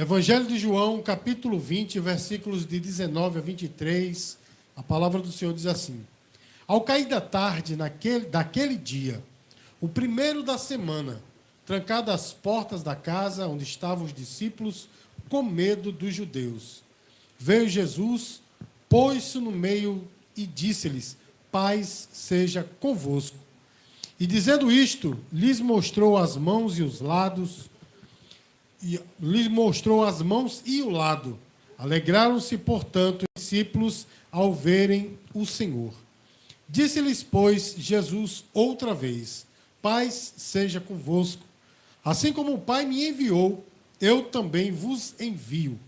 Evangelho de João, capítulo 20, versículos de 19 a 23, a palavra do Senhor diz assim: Ao cair da tarde daquele dia, o primeiro da semana, trancadas as portas da casa onde estavam os discípulos, com medo dos judeus, veio Jesus, pôs-se no meio e disse-lhes: Paz seja convosco. E dizendo isto, lhes mostrou as mãos e os lados, e lhes mostrou as mãos e o lado. Alegraram-se, portanto, os discípulos ao verem o Senhor. Disse-lhes, pois, Jesus outra vez: Paz seja convosco. Assim como o Pai me enviou, eu também vos envio.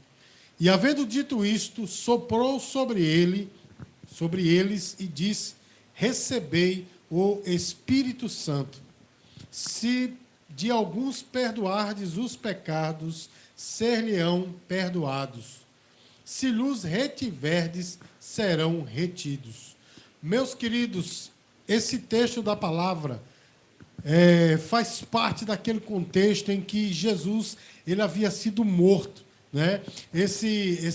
E havendo dito isto, soprou sobre eles e disse: Recebei o Espírito Santo. Se de alguns perdoardes os pecados, ser-lhe-ão perdoados. Se lhes retiverdes, serão retidos. Meus queridos, esse texto da palavra faz parte daquele contexto em que Jesus ele havia sido morto, né? Esse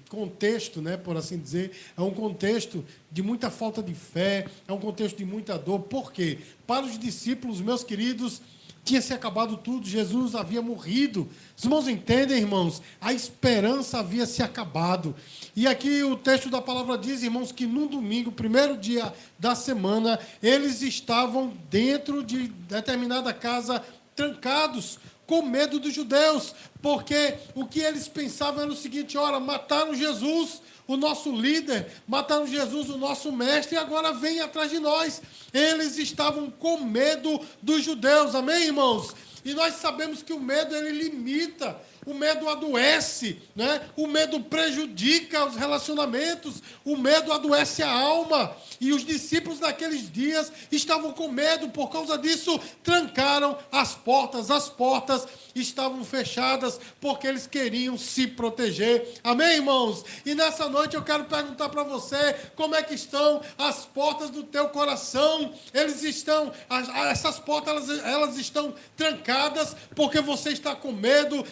contexto, né, por assim dizer, é um contexto de muita falta de fé, é um contexto de muita dor. Por quê? Para os discípulos, meus queridos, tinha se acabado tudo, Jesus havia morrido. Os irmãos entendem, irmãos? A esperança havia se acabado. E aqui o texto da palavra diz, irmãos, que num domingo, primeiro dia da semana, eles estavam dentro de determinada casa, trancados, com medo dos judeus, porque o que eles pensavam era o seguinte: ora, mataram Jesus, o nosso líder, mataram Jesus, o nosso mestre, e agora vem atrás de nós. Eles estavam com medo dos judeus, amém, irmãos? E nós sabemos que o medo, ele limita, o medo adoece, né? O medo prejudica os relacionamentos, o medo adoece a alma. E os discípulos naqueles dias estavam com medo, por causa disso trancaram as portas estavam fechadas, porque eles queriam se proteger. Amém, irmãos? E nessa noite eu quero perguntar para você, como é que estão as portas do teu coração? Essas portas, elas estão trancadas, porque você está com medo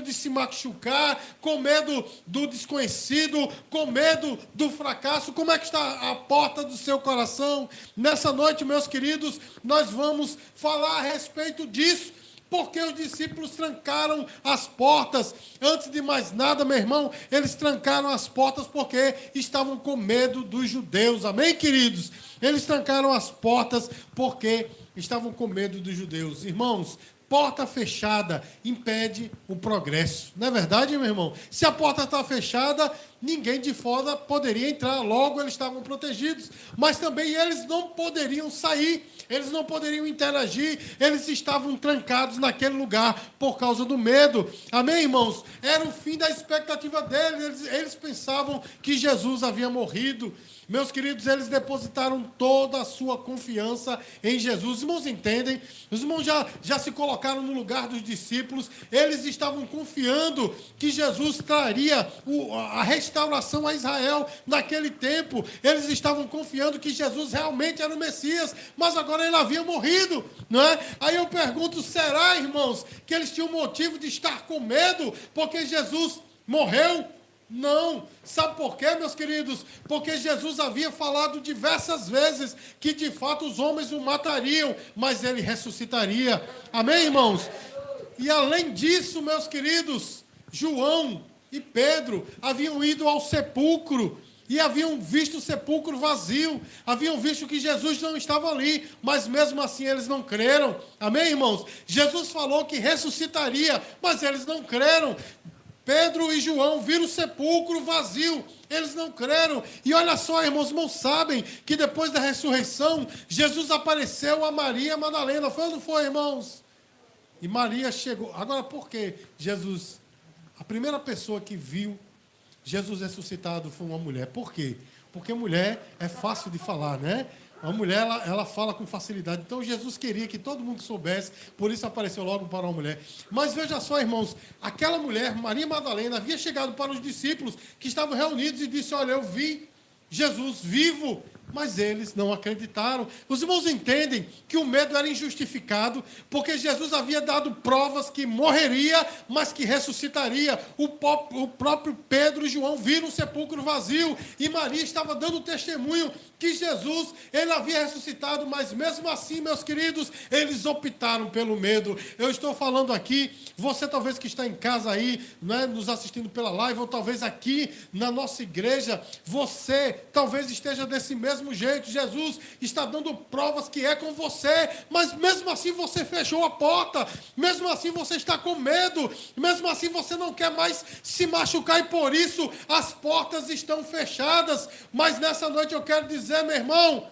de se machucar, com medo do desconhecido, com medo do fracasso. Como é que está a porta do seu coração? Nessa noite, meus queridos, nós vamos falar a respeito disso, porque os discípulos trancaram as portas. Antes de mais nada, meu irmão, eles trancaram as portas porque estavam com medo dos judeus. Amém, queridos? Eles trancaram as portas porque estavam com medo dos judeus. Irmãos, porta fechada impede o progresso. Não é verdade, meu irmão? Se a porta está fechada, ninguém de fora poderia entrar. Logo, eles estavam protegidos. Mas também eles não poderiam sair. Eles não poderiam interagir. Eles estavam trancados naquele lugar por causa do medo. Amém, irmãos? Era o fim da expectativa deles. Eles pensavam que Jesus havia morrido. Meus queridos, eles depositaram toda a sua confiança em Jesus. Os irmãos entendem? Os irmãos já se colocaram no lugar dos discípulos. Eles estavam confiando que Jesus traria a restauração a Israel naquele tempo. Eles estavam confiando que Jesus realmente era o Messias, mas agora ele havia morrido, não é? Aí eu pergunto, será, irmãos, que eles tinham motivo de estar com medo porque Jesus morreu? Não. Sabe por quê, meus queridos? Porque Jesus havia falado diversas vezes que de fato os homens o matariam, mas ele ressuscitaria. Amém, irmãos? E além disso, meus queridos, João e Pedro haviam ido ao sepulcro e haviam visto o sepulcro vazio, haviam visto que Jesus não estava ali, mas mesmo assim eles não creram. Amém, irmãos? Jesus falou que ressuscitaria, mas eles não creram. Pedro e João viram o sepulcro vazio, eles não creram. E olha só, irmãos sabem que depois da ressurreição, Jesus apareceu a Maria Madalena. Foi ou não foi, irmãos? E Maria chegou. Agora, por que Jesus, a primeira pessoa que viu Jesus ressuscitado foi uma mulher? Por quê? Porque mulher é fácil de falar, né? A mulher, ela fala com facilidade. Então, Jesus queria que todo mundo soubesse, por isso apareceu logo para uma mulher. Mas veja só, irmãos, aquela mulher, Maria Madalena, havia chegado para os discípulos que estavam reunidos e disse: olha, eu vi Jesus vivo. mas eles não acreditaram. Os irmãos entendem que o medo era injustificado, porque Jesus havia dado provas que morreria, mas que ressuscitaria. O próprio Pedro e João viram o sepulcro vazio, e Maria estava dando testemunho que Jesus, ele havia ressuscitado, mas mesmo assim, meus queridos, eles optaram pelo medo. Eu estou falando aqui, você talvez que está em casa aí, né, nos assistindo pela live, ou talvez aqui na nossa igreja, você talvez esteja desse mesmo jeito. Jesus está dando provas que é com você, mas mesmo assim você fechou a porta, mesmo assim você está com medo, mesmo assim você não quer mais se machucar, e por isso as portas estão fechadas. Mas nessa noite eu quero dizer, meu irmão,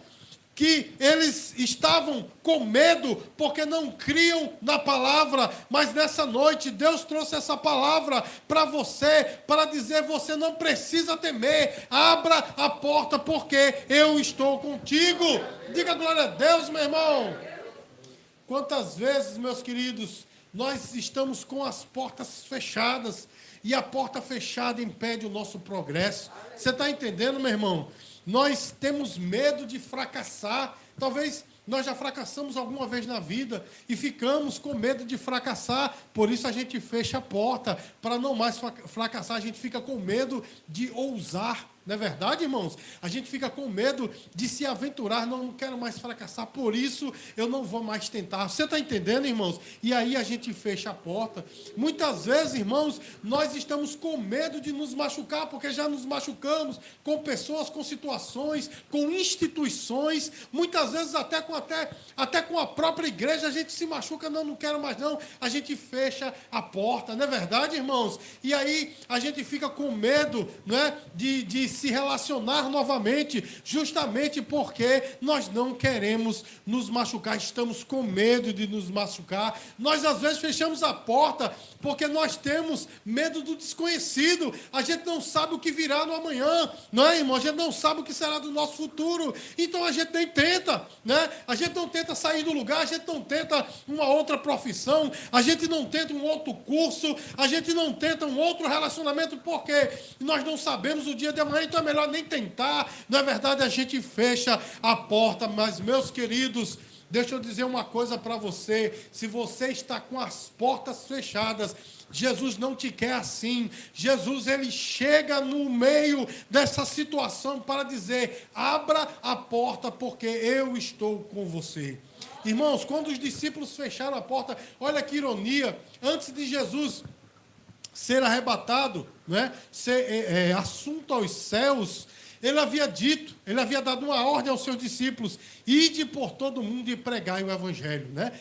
que eles estavam com medo porque não criam na palavra, mas nessa noite Deus trouxe essa palavra para você, para dizer: você não precisa temer, abra a porta porque eu estou contigo. Diga glória a Deus, meu irmão. Quantas vezes, meus queridos, nós estamos com as portas fechadas, e a porta fechada impede o nosso progresso. Você está entendendo, meu irmão? Nós temos medo de fracassar. Talvez nós já fracassamos alguma vez na vida e ficamos com medo de fracassar. Por isso a gente fecha a porta. Para não mais fracassar, a gente fica com medo de ousar. Não é verdade, irmãos? A gente fica com medo de se aventurar. Não quero mais fracassar, por isso eu não vou mais tentar. Você está entendendo, irmãos? E aí a gente fecha a porta. Muitas vezes, irmãos, nós estamos com medo de nos machucar, porque já nos machucamos com pessoas, com situações, com instituições. Muitas vezes até com a própria igreja a gente se machuca. Não quero mais não. A gente fecha a porta. Não é verdade, irmãos? E aí a gente fica com medo, não é, de se relacionar novamente, justamente porque nós não queremos nos machucar, estamos com medo de nos machucar. Nós às vezes fechamos a porta porque nós temos medo do desconhecido. A gente não sabe o que virá no amanhã, não é, irmão? A gente não sabe o que será do nosso futuro, então a gente nem tenta, né? A gente não tenta sair do lugar, a gente não tenta uma outra profissão, a gente não tenta um outro curso, a gente não tenta um outro relacionamento, porque nós não sabemos o dia de amanhã. Então é melhor nem tentar. Na verdade, a gente fecha a porta. Mas, meus queridos, deixa eu dizer uma coisa para você: se você está com as portas fechadas, Jesus não te quer assim. Jesus, ele chega no meio dessa situação para dizer: abra a porta porque eu estou com você. Irmãos, quando os discípulos fecharam a porta, olha que ironia, antes de Jesus ser arrebatado, né, ser assunto aos céus, ele havia dito, ele havia dado uma ordem aos seus discípulos: ide por todo mundo e pregai o evangelho, né?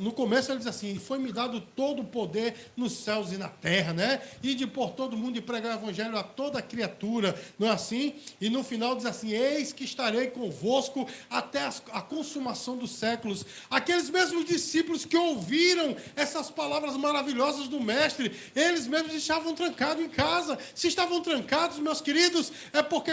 No começo ele diz assim: foi-me dado todo o poder nos céus e na terra, né? Ide por todo mundo e pregai o evangelho a toda criatura, não é assim? E no final diz assim: eis que estarei convosco até a consumação dos séculos. Aqueles mesmos discípulos que ouviram essas palavras maravilhosas do mestre, eles mesmos estavam trancados em casa. Se estavam trancados, meus queridos, é porque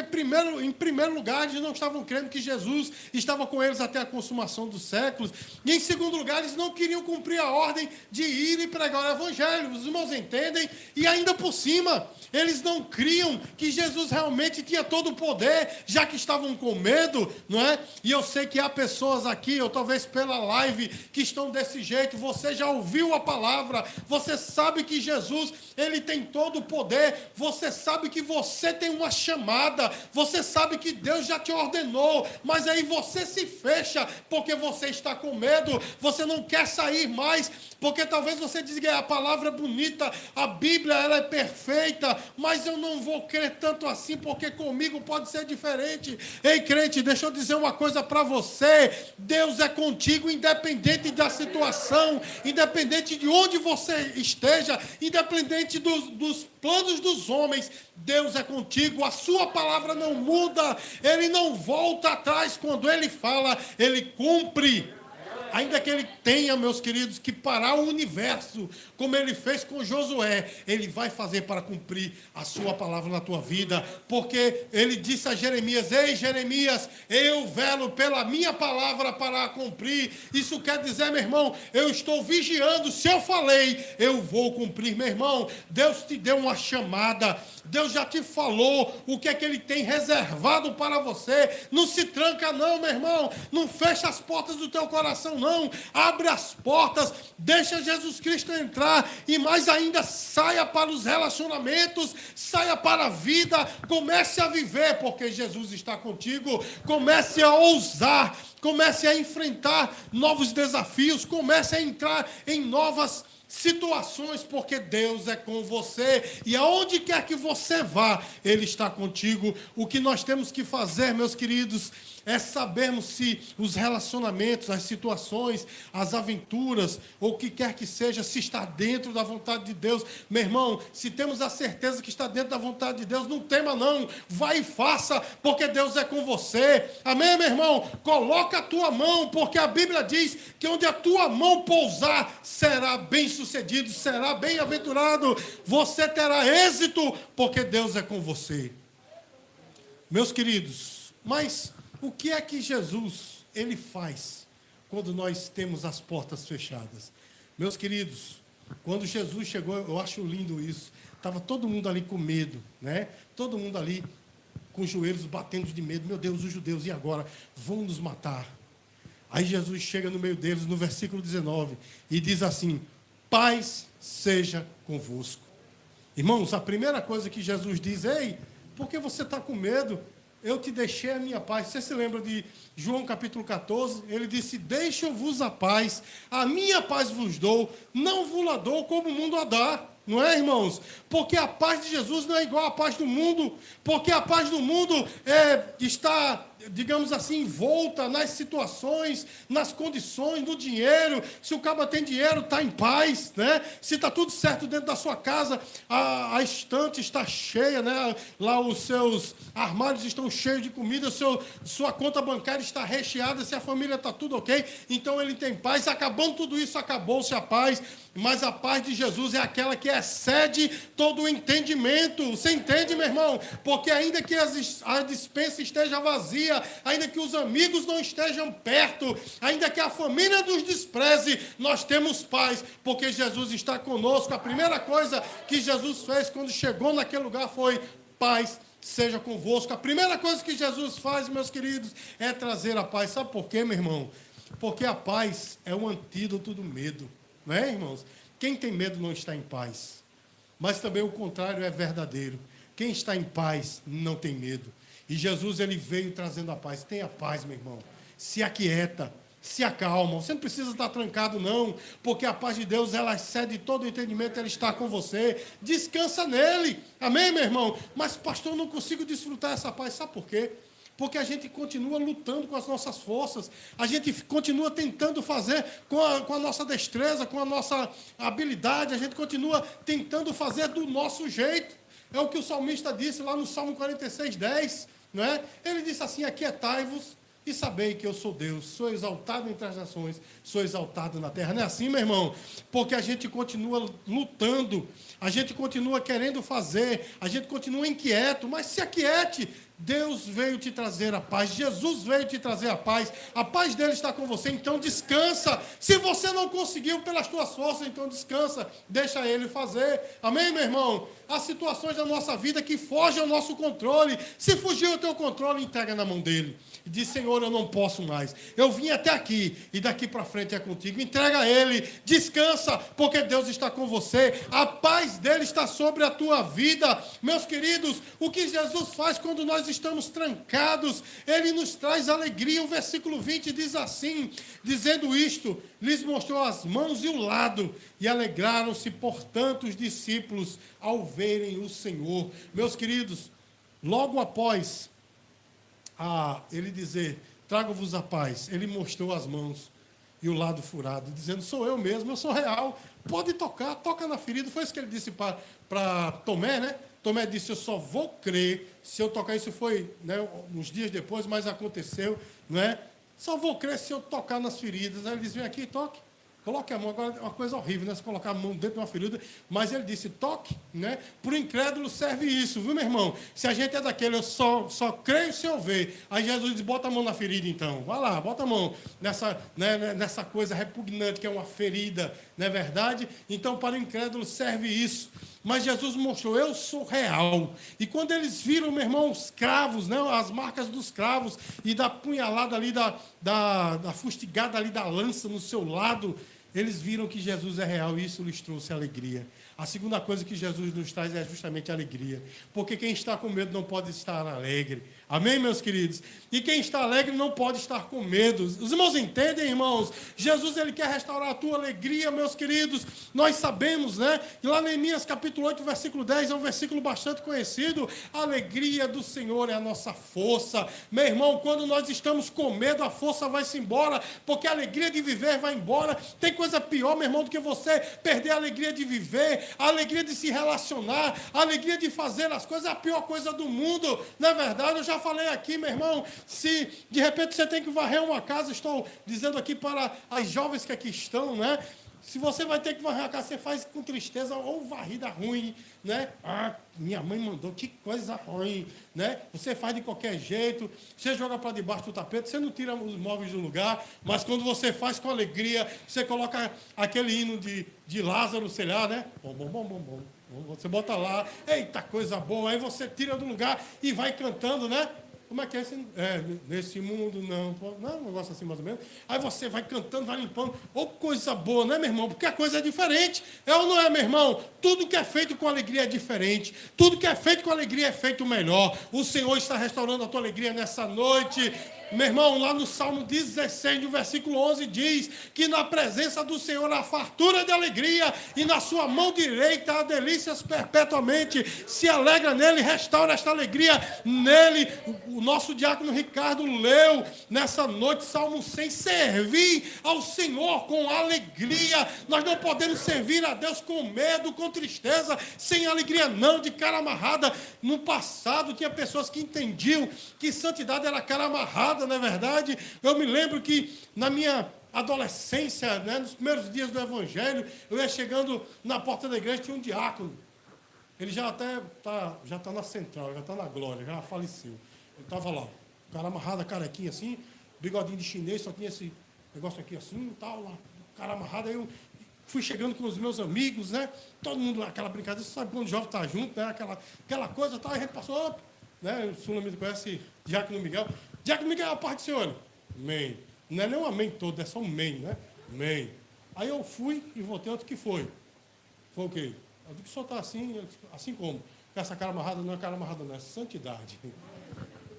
em primeiro lugar, eles não estavam crendo que Jesus estava com eles até a consumação dos séculos. E em segundo lugar, eles não queriam cumprir a ordem de ir e pregar o evangelho. Os irmãos entendem? E ainda por cima, eles não criam que Jesus realmente tinha todo o poder, já que estavam com medo, não é? E eu sei que há pessoas aqui, ou talvez pela live, que estão desse jeito. Você já ouviu a palavra, você sabe que Jesus, ele tem todo o poder, você sabe que você tem uma chamada, você sabe que Deus já te ordenou, mas aí você se fecha porque você está com medo, você não quer sair mais, porque talvez você diga: a palavra é bonita, a Bíblia ela é perfeita, mas eu não vou crer tanto assim, porque comigo pode ser diferente. Ei, crente, deixa eu dizer uma coisa para você: Deus é contigo, independente da situação, independente de onde você esteja, independente dos planos dos homens. Deus é contigo, a sua palavra não muda, ele não volta atrás. Quando ele fala, ele cumpre. ainda que ele tenha, meus queridos, que parar o universo, como ele fez com Josué, ele vai fazer para cumprir a sua palavra na tua vida, porque ele disse a Jeremias: ei, Jeremias, eu velo pela minha palavra para cumprir. Isso quer dizer, meu irmão, eu estou vigiando. Se eu falei, eu vou cumprir, meu irmão. Deus te deu uma chamada, Deus já te falou o que é que ele tem reservado para você. Não se tranca não, meu irmão, não fecha as portas do teu coração não, abre as portas, deixa Jesus Cristo entrar, e mais ainda, saia para os relacionamentos, saia para a vida, comece a viver, porque Jesus está contigo. Comece a ousar, comece a enfrentar novos desafios, comece a entrar em novas situações, porque Deus é com você, e aonde quer que você vá, Ele está contigo. O que nós temos que fazer, meus queridos, é sabermos se os relacionamentos, as situações, as aventuras, ou o que quer que seja, se está dentro da vontade de Deus. Meu irmão, se temos a certeza que está dentro da vontade de Deus, não tema não, vai e faça, porque Deus é com você. Amém, meu irmão? Coloca a tua mão, porque a Bíblia diz que onde a tua mão pousar, será bem sucedido, será bem-aventurado, você terá êxito, porque Deus é com você. Meus queridos, mas o que é que Jesus, ele faz quando nós temos as portas fechadas? Meus queridos, quando Jesus chegou, eu acho lindo isso, estava todo mundo ali com medo, né? Todo mundo ali com os joelhos batendo de medo. Meu Deus, os judeus, e agora? Vão nos matar. Aí Jesus chega no meio deles, no versículo 19, e diz assim: paz seja convosco. Irmãos, a primeira coisa que Jesus diz: ei, por que você está com medo? Eu te deixei a minha paz. Você se lembra de João capítulo 14? Ele disse: deixo-vos a paz, a minha paz vos dou, não vos la dou como o mundo a dá. Não é, irmãos? Porque a paz de Jesus não é igual à paz do mundo, porque a paz do mundo está, digamos assim, envolta nas situações, nas condições, no dinheiro. Se o cara tem dinheiro, está em paz, né? Se está tudo certo dentro da sua casa, a estante está cheia, né? Lá os seus armários estão cheios de comida, sua conta bancária está recheada, se a família está tudo ok, então ele tem paz. Acabando tudo isso, acabou-se a paz. Mas a paz de Jesus é aquela que excede todo o entendimento. Você entende, meu irmão? Porque ainda que a despensa esteja vazia, ainda que os amigos não estejam perto, ainda que a família nos despreze, nós temos paz, porque Jesus está conosco. A primeira coisa que Jesus fez quando chegou naquele lugar foi: paz seja convosco. A primeira coisa que Jesus faz, meus queridos, é trazer a paz. Sabe por quê, meu irmão? Porque a paz é o antídoto do medo. Não é, irmãos? Quem tem medo não está em paz. Mas também o contrário é verdadeiro. Quem está em paz não tem medo. E Jesus, ele veio trazendo a paz. Tenha paz, meu irmão. Se aquieta, se acalma. Você não precisa estar trancado, não. Porque a paz de Deus, ela excede todo o entendimento, ela está com você. Descansa nele. Amém, meu irmão? Mas, pastor, eu não consigo desfrutar essa paz. Sabe por quê? Porque a gente continua lutando com as nossas forças, a gente continua tentando fazer com a nossa destreza, com a nossa habilidade, a gente continua tentando fazer do nosso jeito. É o que o salmista disse lá no Salmo 46:10, não é? Ele disse assim: aquietai-vos e sabei que eu sou Deus, sou exaltado entre as nações, sou exaltado na terra. Não é assim, meu irmão? Porque a gente continua lutando, a gente continua querendo fazer, a gente continua inquieto, mas se aquiete. Deus veio te trazer a paz, Jesus veio te trazer a paz dele está com você, então descansa. Se você não conseguiu pelas tuas forças, então descansa, deixa ele fazer. Amém, meu irmão? Há situações da nossa vida que fogem ao nosso controle. Se fugir o teu controle, entrega na mão dele. E diz: Senhor, eu não posso mais, eu vim até aqui, e daqui para frente é contigo. Entrega a ele, descansa, porque Deus está com você, a paz dele está sobre a tua vida. Meus queridos, o que Jesus faz quando nós estamos trancados? Ele nos traz alegria. O versículo 20 diz assim: dizendo isto, lhes mostrou as mãos e o lado, e alegraram-se, portanto, os discípulos ao verem o Senhor. Meus queridos, logo após ele dizer: trago-vos a paz, ele mostrou as mãos e o lado furado, dizendo: sou eu mesmo, eu sou real, pode tocar, toca na ferida. Foi isso que ele disse para Tomé, né? Tomé disse: eu só vou crer se eu tocar. Isso foi, né, uns dias depois, mas aconteceu, não é? Só vou crer se eu tocar nas feridas. Aí ele disse, vem aqui, toque. Coloque a mão. Agora é uma coisa horrível, né? Se colocar a mão dentro de uma ferida. Mas ele disse, toque, né? Para o incrédulo serve isso, viu, meu irmão? Se a gente é daquele, eu só creio se eu ver. Aí Jesus diz, bota a mão na ferida, então. Vai lá, bota a mão nessa coisa repugnante que é uma ferida, não é verdade? Então, para o incrédulo serve isso. Mas Jesus mostrou, eu sou real. E quando eles viram, meu irmão, os cravos, né, as marcas dos cravos e da punhalada ali, da fustigada ali da lança no seu lado, eles viram que Jesus é real e isso lhes trouxe alegria. A segunda coisa que Jesus nos traz é justamente a alegria. Porque quem está com medo não pode estar alegre. Amém, meus queridos? E quem está alegre não pode estar com medo. Os irmãos entendem, irmãos? Jesus, ele quer restaurar a tua alegria, meus queridos. Nós sabemos, né? E lá em Neemias capítulo 8, versículo 10, é um versículo bastante conhecido. A alegria do Senhor é a nossa força. Meu irmão, quando nós estamos com medo, a força vai-se embora, porque a alegria de viver vai embora. Tem coisa pior, meu irmão, do que você perder a alegria de viver, a alegria de se relacionar, a alegria de fazer as coisas, é a pior coisa do mundo. Na verdade, eu já falei aqui, meu irmão, se de repente você tem que varrer uma casa, estou dizendo aqui para as jovens que aqui estão, né? Se você vai ter que varrer a casa, você faz com tristeza ou varrida ruim, né? Ah, minha mãe mandou, que coisa ruim, né? Você faz de qualquer jeito, você joga para debaixo do tapete, você não tira os móveis do lugar, mas quando você faz com alegria, você coloca aquele hino de Lázaro, sei lá, né? Bom, bom, bom, bom, bom. Você bota lá, eita, coisa boa, aí você tira do lugar e vai cantando, né? Como é que é esse? Nesse mundo não, um negócio assim mais ou menos. Aí você vai cantando, vai limpando. Ô, coisa boa, né, meu irmão? Porque a coisa é diferente. É ou não é, meu irmão? Tudo que é feito com alegria é diferente. Tudo que é feito com alegria é feito melhor. O Senhor está restaurando a tua alegria nessa noite. Meu irmão, lá no Salmo 16, no versículo 11, diz que na presença do Senhor há fartura de alegria e na sua mão direita há delícias perpetuamente. Se alegra nele, restaura esta alegria nele. O nosso diácono Ricardo leu nessa noite Salmo 100, servir ao Senhor com alegria. Nós não podemos servir a Deus com medo, com tristeza, sem alegria não, de cara amarrada. No passado tinha pessoas que entendiam que santidade era cara amarrada. Não é verdade? Eu me lembro que na minha adolescência, né, nos primeiros dias do Evangelho, eu ia chegando na porta da igreja, tinha um diácono. Ele já até tá na central, já está na glória, já faleceu. Ele estava lá, o cara amarrado, carequinha assim, bigodinho de chinês, só tinha esse negócio aqui assim e tal, lá, o cara amarrado. Aí eu fui chegando com os meus amigos, né? Todo mundo lá, aquela brincadeira, você sabe quando o jovem está junto, né? Aquela coisa, tal, a gente passou, né? O Sul me conhece, Diácono Miguel. Diácono Miguel, a parte do Senhor. Amém. Não é nem um amém todo, é só um amém, né? Amém. Aí eu fui e voltei, outro que foi. Foi o quê? Eu digo que o senhor está assim como? Com essa cara amarrada, não é cara amarrada, não, é santidade.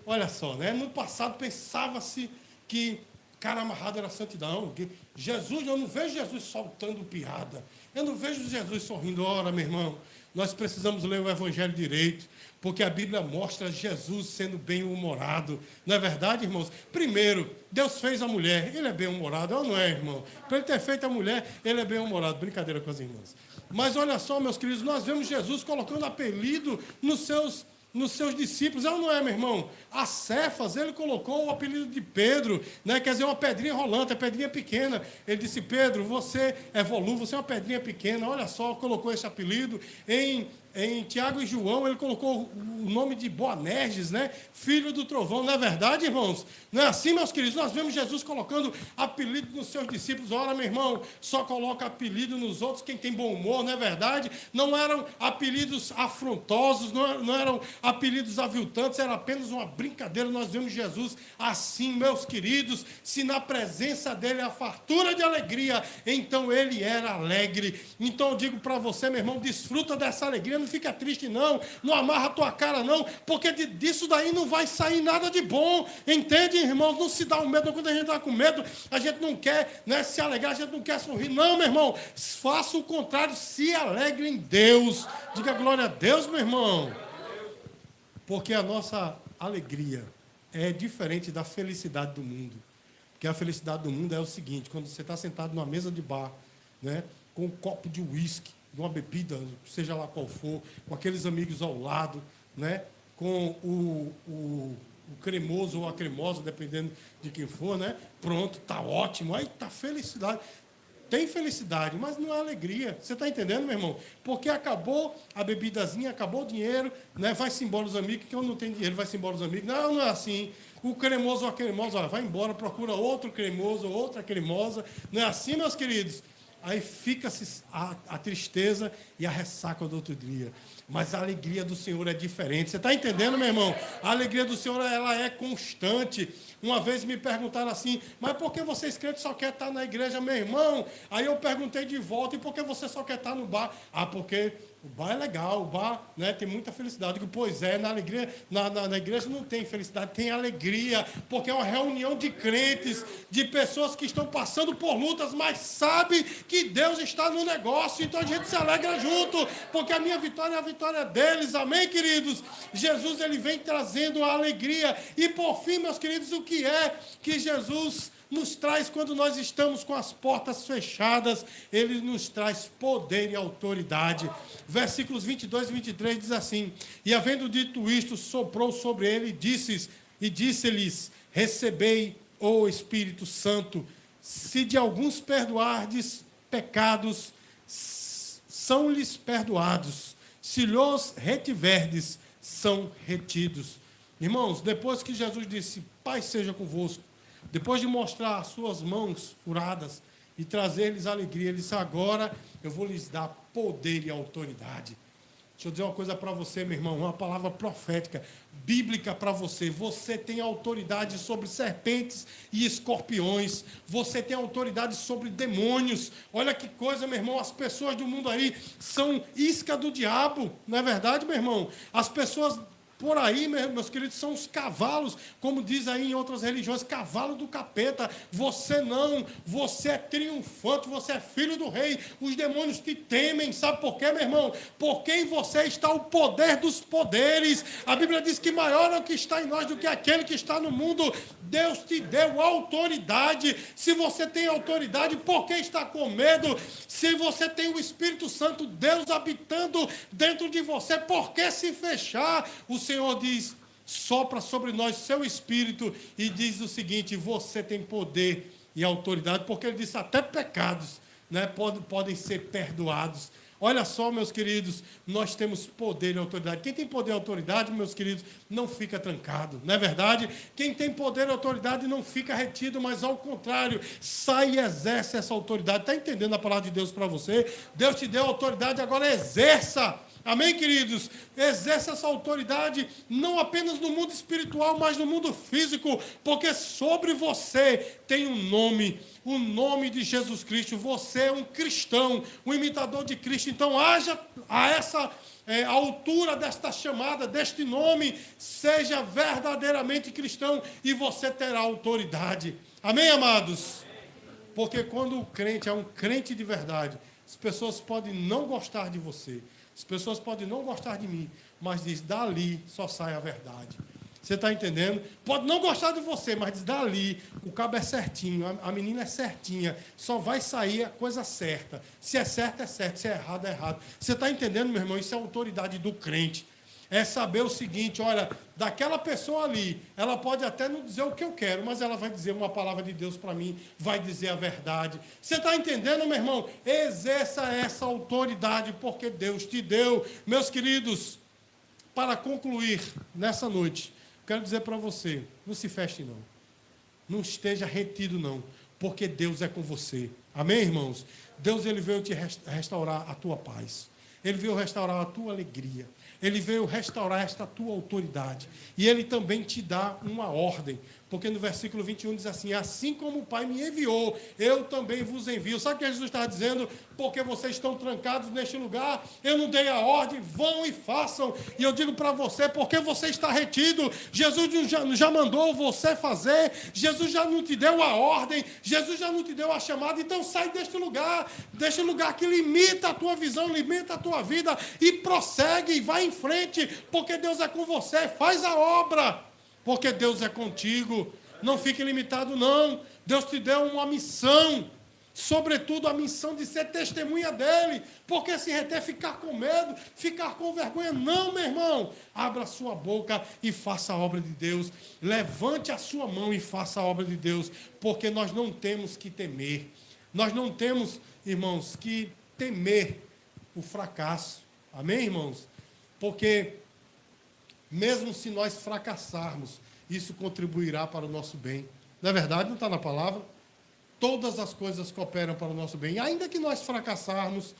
Olha só, né? No passado pensava-se que cara amarrado era santidão. Que Jesus, eu não vejo Jesus soltando piada. Eu não vejo Jesus sorrindo. Ora, meu irmão, nós precisamos ler o Evangelho direito, porque a Bíblia mostra Jesus sendo bem-humorado. Não é verdade, irmãos? Primeiro, Deus fez a mulher, ele é bem-humorado, ou não é, irmão? Para ele ter feito a mulher, ele é bem-humorado. Brincadeira com as irmãs. Mas olha só, meus queridos, nós vemos Jesus colocando apelido nos seus discípulos, é ou não é, meu irmão? A Cefas, ele colocou o apelido de Pedro, né? Quer dizer, uma pedrinha rolante, a pedrinha pequena. Ele disse, Pedro, você é volúvel, você é uma pedrinha pequena, olha só, colocou esse apelido. Em Tiago e João, ele colocou o nome de Boanerges, né? Filho do trovão. Não é verdade, irmãos? Não é assim, meus queridos? Nós vemos Jesus colocando apelido nos seus discípulos. Ora, meu irmão, só coloca apelido nos outros quem tem bom humor, não é verdade? Não eram apelidos afrontosos, não eram apelidos aviltantes, era apenas uma brincadeira. Nós vemos Jesus assim, meus queridos. Se na presença dele há fartura de alegria, então ele era alegre. Então eu digo para você, meu irmão, desfruta dessa alegria. Não fica triste, não amarra a tua cara, não, porque disso daí não vai sair nada de bom, entende, irmãos? Não se dá um medo, quando a gente está com medo, a gente não quer, né, se alegrar, a gente não quer sorrir, não, meu irmão, faça o contrário, se alegre em Deus, diga glória a Deus, meu irmão, porque a nossa alegria é diferente da felicidade do mundo, porque a felicidade do mundo é o seguinte, quando você está sentado numa mesa de bar, né, com um copo de uísque, de uma bebida, seja lá qual for, com aqueles amigos ao lado, né? Com o cremoso ou a cremosa, dependendo de quem for, né? Pronto, tá ótimo. Aí tá felicidade. Tem felicidade, mas não é alegria. Você está entendendo, meu irmão? Porque acabou a bebidazinha, acabou o dinheiro, né? Vai-se embora os amigos, que eu não tenho dinheiro, vai-se embora os amigos. Não, não é assim. O cremoso ou a cremosa, olha, vai embora, procura outro cremoso ou outra cremosa. Não é assim, meus queridos? Aí fica-se a tristeza e a ressaca do outro dia. Mas a alegria do Senhor é diferente. Você está entendendo, meu irmão? A alegria do Senhor, ela é constante. Uma vez me perguntaram assim, mas por que vocês crentes só querem estar na igreja, meu irmão? Aí eu perguntei de volta, e por que você só quer estar no bar? Ah, porque o bar é legal, o bar, né, tem muita felicidade. Eu digo, pois é, na igreja não tem felicidade, tem alegria, porque é uma reunião de crentes, de pessoas que estão passando por lutas, mas sabe que Deus está no negócio, então a gente se alegra junto, porque a minha vitória é a vitória deles, amém, queridos? Jesus, ele vem trazendo a alegria, e por fim, meus queridos, o que é que Jesus nos traz quando nós estamos com as portas fechadas? Ele nos traz poder e autoridade. Versículos 22 e 23 diz assim: e havendo dito isto, soprou sobre ele e disse-lhes: recebei o Espírito Santo. Se de alguns perdoardes pecados, são-lhes perdoados. Se lhos retiverdes, são retidos. Irmãos, depois que Jesus disse: Pai seja convosco, depois de mostrar as suas mãos furadas e trazer-lhes alegria, ele disse: agora eu vou lhes dar poder e autoridade. Deixa eu dizer uma coisa para você, meu irmão, uma palavra profética, bíblica para você. Você tem autoridade sobre serpentes e escorpiões. Você tem autoridade sobre demônios. Olha que coisa, meu irmão, as pessoas do mundo aí são isca do diabo, não é verdade, meu irmão? As pessoas por aí, meus queridos, são os cavalos, como diz aí em outras religiões, cavalo do capeta. Você não, você é triunfante, você é filho do rei. Os demônios te temem, sabe por quê, meu irmão? Porque em você está o poder dos poderes. A Bíblia diz que maior é o que está em nós do que aquele que está no mundo. Deus te deu autoridade. Se você tem autoridade, por que está com medo? Se você tem o Espírito Santo, Deus habitando dentro de você, por que se fechar? O Senhor diz: sopra sobre nós seu Espírito, e diz o seguinte: você tem poder e autoridade, porque ele disse até pecados, né, podem ser perdoados. Olha só, meus queridos, nós temos poder e autoridade. Quem tem poder e autoridade, meus queridos, não fica trancado, não é verdade? Quem tem poder e autoridade não fica retido, mas ao contrário, sai e exerce essa autoridade. Está entendendo a palavra de Deus para você? Deus te deu autoridade, agora exerça. Amém, queridos? Exerça essa autoridade não apenas no mundo espiritual, mas no mundo físico, porque sobre você tem um nome, o nome de Jesus Cristo. Você é um cristão, um imitador de Cristo. Então, haja a essa altura desta chamada, deste nome, seja verdadeiramente cristão e você terá autoridade. Amém, amados? Porque quando o crente é um crente de verdade, as pessoas podem não gostar de você, as pessoas podem não gostar de mim, mas diz: dali só sai a verdade. Você está entendendo? Pode não gostar de você, mas diz: dali o cabo é certinho, a menina é certinha, só vai sair a coisa certa. Se é certo, é certo, se é errado, é errado. Você está entendendo, meu irmão? Isso é a autoridade do crente. É saber o seguinte: olha, daquela pessoa ali, ela pode até não dizer o que eu quero, mas ela vai dizer uma palavra de Deus para mim, vai dizer a verdade. Você está entendendo, meu irmão? Exerça essa autoridade, porque Deus te deu. Meus queridos, para concluir nessa noite, quero dizer para você: não se feche não, não esteja retido não, porque Deus é com você. Amém, irmãos? Deus, ele veio te restaurar a tua paz, ele veio restaurar a tua alegria, ele veio restaurar esta tua autoridade. E ele também te dá uma ordem. Porque no versículo 21 diz assim: assim como o Pai me enviou, eu também vos envio. Sabe o que Jesus está dizendo? Porque vocês estão trancados neste lugar, eu não dei a ordem, vão e façam. E eu digo para você: porque você está retido, Jesus já mandou você fazer, Jesus já não te deu a ordem, Jesus já não te deu a chamada. Então sai deste lugar que limita a tua visão, limita a tua vida, e prossegue, vai em frente, porque Deus é com você. Faz a obra, porque Deus é contigo. Não fique limitado, não. Deus te deu uma missão. sobretudo a missão de ser testemunha dele, porque se reter ficar com medo, ficar com vergonha, não, meu irmão, abra a sua boca e faça a obra de Deus, levante a sua mão e faça a obra de Deus, porque nós não temos que temer, nós não temos, irmãos, que temer o fracasso, amém, irmãos? Porque mesmo se nós fracassarmos, isso contribuirá para o nosso bem, não é verdade? Não está na palavra? Todas as coisas cooperam para o nosso bem. Ainda que nós fracassarmos,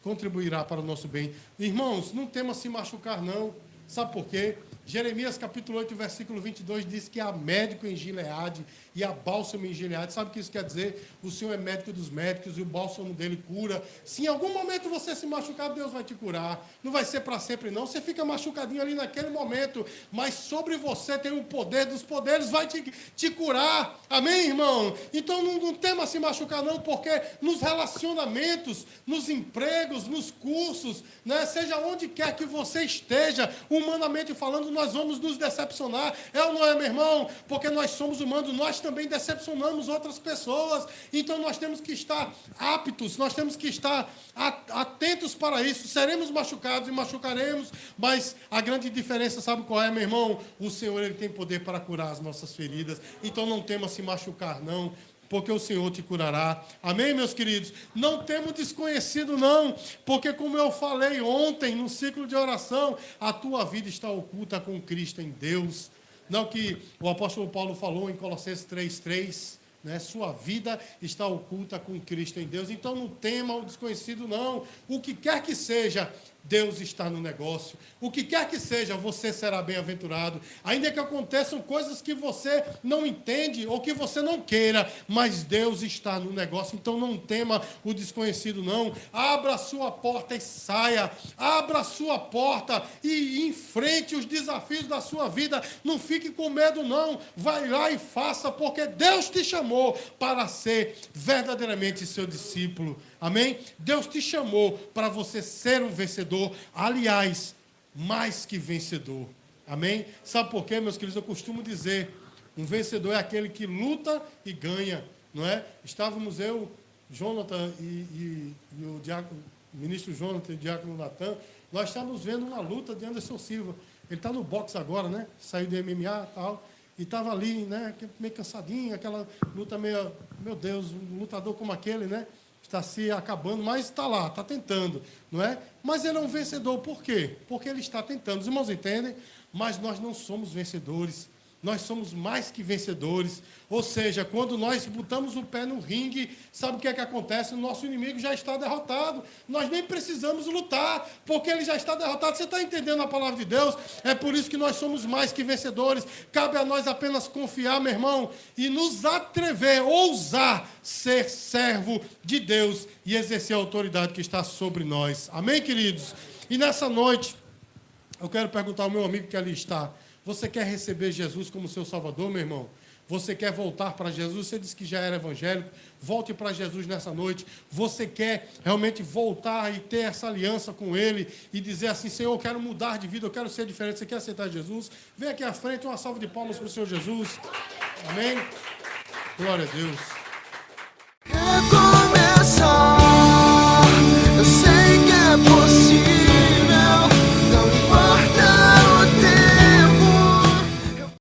contribuirá para o nosso bem. Irmãos, não tema se machucar, não. Sabe por quê? Jeremias capítulo 8, versículo 22 diz que há médico em Gileade e há bálsamo em Gileade. Sabe o que isso quer dizer? O Senhor é médico dos médicos e o bálsamo dele cura. Se em algum momento você se machucar, Deus vai te curar. Não vai ser para sempre, não. Você fica machucadinho ali naquele momento, mas sobre você tem o poder dos poderes, vai te curar. Amém, irmão? Então não tema se machucar, não, porque nos relacionamentos, nos empregos, nos cursos, né, seja onde quer que você esteja, humanamente falando, nós vamos nos decepcionar. É ou não é, meu irmão? Porque nós somos humanos, nós também decepcionamos outras pessoas. Então nós temos que estar aptos, nós temos que estar atentos para isso. Seremos machucados e machucaremos, mas a grande diferença, sabe qual é, meu irmão? O Senhor, Ele tem poder para curar as nossas feridas. Então não tema se machucar, não, porque o Senhor te curará. Amém, meus queridos? Não temos desconhecido, não, porque como eu falei ontem no ciclo de oração, a tua vida está oculta com Cristo em Deus. Não que o apóstolo Paulo falou em Colossenses 3:3, né? Sua vida está oculta com Cristo em Deus. Então não tema o desconhecido, não. O que quer que seja, Deus está no negócio. O que quer que seja, você será bem-aventurado. Ainda que aconteçam coisas que você não entende ou que você não queira, mas Deus está no negócio. Então não tema o desconhecido, não. Abra a sua porta e saia. Abra a sua porta e enfrente os desafios da sua vida. Não fique com medo, não. Vai lá e faça, porque Deus te chamou para ser verdadeiramente seu discípulo. Amém? Deus te chamou para você ser um vencedor. Aliás, mais que vencedor. Amém? Sabe por quê, meus queridos? Eu costumo dizer, um vencedor é aquele que luta e ganha, não é? Estávamos eu, Jonathan e o ministro Jonathan e o diácono Natan, nós estávamos vendo uma luta de Anderson Silva. Ele está no boxe agora, né? Saiu do MMA e tal. E estava ali, né? Meio cansadinho, aquela luta meio... Meu Deus, um lutador como aquele, né? Está se acabando, mas está lá, está tentando, não é? Mas ele é um vencedor, por quê? Porque ele está tentando. Os irmãos entendem? Mas nós não somos vencedores, nós somos mais que vencedores. Ou seja, quando nós botamos o pé no ringue, sabe o que é que acontece? O nosso inimigo já está derrotado. Nós nem precisamos lutar, porque ele já está derrotado. Você está entendendo a palavra de Deus? É por isso que nós somos mais que vencedores. Cabe a nós apenas confiar, meu irmão, e nos atrever, ousar ser servo de Deus e exercer a autoridade que está sobre nós. Amém, queridos? E nessa noite, eu quero perguntar ao meu amigo que ali está: você quer receber Jesus como seu Salvador, meu irmão? Você quer voltar para Jesus? Você disse que já era evangélico. Volte para Jesus nessa noite. Você quer realmente voltar e ter essa aliança com Ele e dizer assim: Senhor, eu quero mudar de vida, eu quero ser diferente. Você quer aceitar Jesus? Vem aqui à frente, uma salva de palmas para o Senhor Jesus. Amém? Glória a Deus.